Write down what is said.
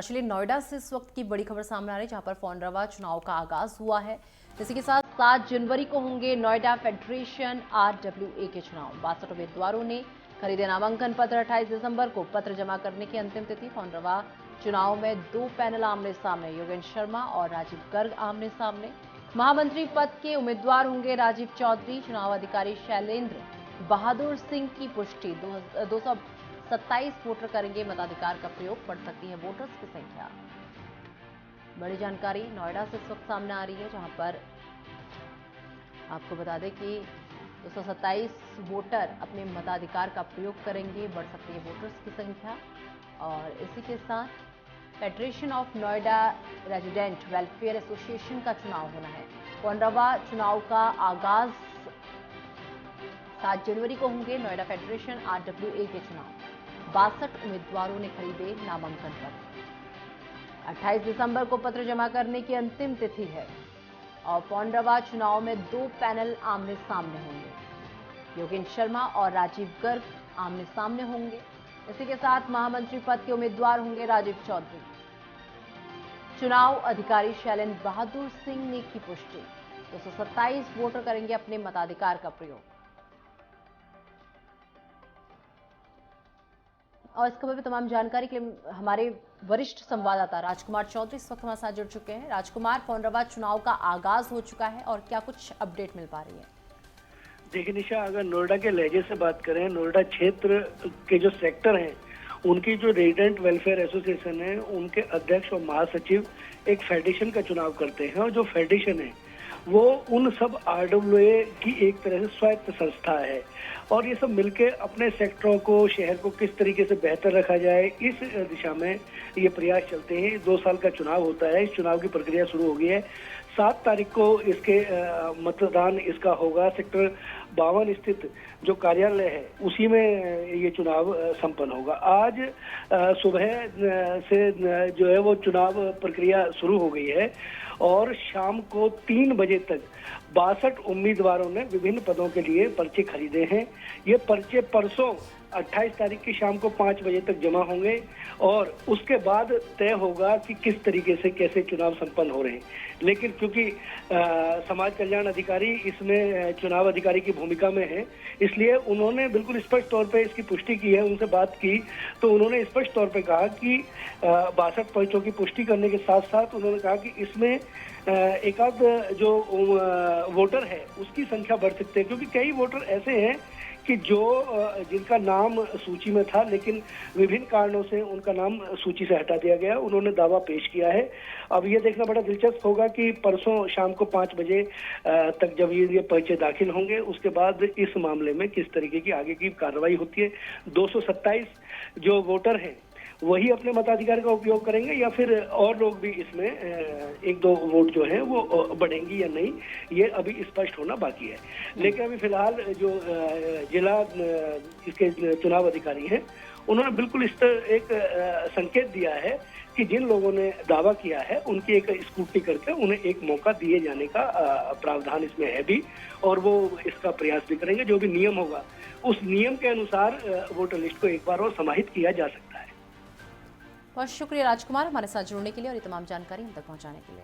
Actually Noida से इस वक्त की बड़ी खबर सामने आ रही है, जहां पर फोनरवा चुनाव का आगाज हुआ है। इसी के साथ 7 जनवरी को होंगे नोएडा फेडरेशन RWA के चुनाव। 62 उम्मीदवारों ने खरीदे नामांकन पत्र। 28 दिसंबर को पत्र जमा करने की अंतिम तिथि। फोनरवा चुनाव में 2 पैनल आमने सामने, योगेंद्र शर्मा और राजीव गर्ग आमने सामने। महामंत्री पद के उम्मीदवार होंगे राजीव चौधरी। चुनाव अधिकारी शैलेंद्र बहादुर सिंह की पुष्टि। 227 वोटर करेंगे मताधिकार का प्रयोग। बढ़ सकती है वोटर्स की संख्या। बड़ी जानकारी नोएडा से इस वक्त सामने आ रही है, जहां पर आपको बता दें कि 227 वोटर अपने मताधिकार का प्रयोग करेंगे। बढ़ सकती है वोटर्स की संख्या। और इसी के साथ federation of Noida resident welfare association का चुनाव होना है। फोनरवा चुनाव का आगाज 7 जनवरी को होंगे नोएडा फेडरेशन RWA के चुनाव। 62 उम्मीदवारों ने खरीदे नामांकन पत्र। 28 दिसंबर को पत्र जमा करने की अंतिम तिथि है। और फोनरवा चुनाव में 2 पैनल आमने सामने होंगे। योगेंद्र शर्मा और राजीव गर्ग आमने सामने होंगे। इसी के साथ महामंत्री पद के उम्मीदवार होंगे राजीव चौधरी। चुनाव अधिकारी शैलेंद्र बहादुर सिंह ने की पुष्टि। 227 वोटर करेंगे अपने मताधिकार का प्रयोग। और इस खबर में तमाम जानकारी के लिए हमारे वरिष्ठ संवाददाता राजकुमार चौधरी इस वक्त हमारे साथ जुड़ चुके हैं। राजकुमार, फोनरवा चुनाव का आगाज हो चुका है और क्या कुछ अपडेट मिल पा रही है? देखिए निशा, अगर नोएडा के लहजे से बात करें, नोएडा क्षेत्र के जो सेक्टर हैं, उनकी जो रेजिडेंट वेलफेयर एसोसिएशन है, उनके अध्यक्ष और महासचिव एक फेडरेशन का चुनाव करते हैं। और जो फेडरेशन है वो उन सब RWA की एक तरह से स्वायत्त संस्था है। और ये सब मिलके अपने सेक्टरों को, शहर को किस तरीके से बेहतर रखा जाए, इस दिशा में ये प्रयास चलते हैं। 2 साल का चुनाव होता है। इस चुनाव की प्रक्रिया शुरू हो गई है। 7 तारीख को इसके मतदान इसका होगा। सेक्टर 52 स्थित जो कार्यालय है उसी में ये चुनाव संपन्न होगा। आज सुबह से जो है वो चुनाव प्रक्रिया शुरू हो गई है और शाम को 3 बजे तक 62 उम्मीदवारों ने विभिन्न पदों के लिए पर्चे खरीदे हैं। ये पर्चे परसों 28 तारीख की शाम को 5 बजे तक जमा होंगे और उसके बाद तय होगा कि किस तरीके से कैसे चुनाव संपन्न हो रहे हैं। लेकिन क्योंकि समाज कल्याण अधिकारी इसमें चुनाव अधिकारी की भूमिका में है, इसलिए उन्होंने बिल्कुल स्पष्ट तौर पे इसकी पुष्टि की है। उनसे बात की तो उन्होंने स्पष्ट तौर पे कहा कि 62 पर्चों की पुष्टि करने के साथ साथ उन्होंने कहा कि इसमें एकाध जो वोटर है उसकी संख्या बढ़ सकती है, क्योंकि कई वोटर ऐसे हैं कि जो जिनका नाम सूची में था लेकिन विभिन्न कारणों से उनका नाम सूची से हटा दिया गया। उन्होंने दावा पेश किया है। अब ये देखना बड़ा दिलचस्प होगा कि परसों शाम को 5 बजे तक जब ये पर्चे दाखिल होंगे, उसके बाद इस मामले में किस तरीके की आगे की कार्रवाई होती है। 227 जो वोटर हैं वही अपने मताधिकार का उपयोग करेंगे या फिर और लोग भी इसमें 1-2 वोट जो है वो बढ़ेंगी या नहीं, ये अभी स्पष्ट होना बाकी है। लेकिन अभी फिलहाल जो जिला इसके चुनाव अधिकारी हैं उन्होंने बिल्कुल इस तरह एक संकेत दिया है कि जिन लोगों ने दावा किया है उनकी एक स्क्रूटनी करके उन्हें एक मौका दिए जाने का प्रावधान इसमें है भी, और वो इसका प्रयास भी करेंगे। जो भी नियम होगा उस नियम के अनुसार वोटर लिस्ट को एक बार और समाहित किया जा सकता है। बहुत शुक्रिया राजकुमार, हमारे साथ जुड़ने के लिए और ये तमाम जानकारी हम तक पहुंचाने के लिए।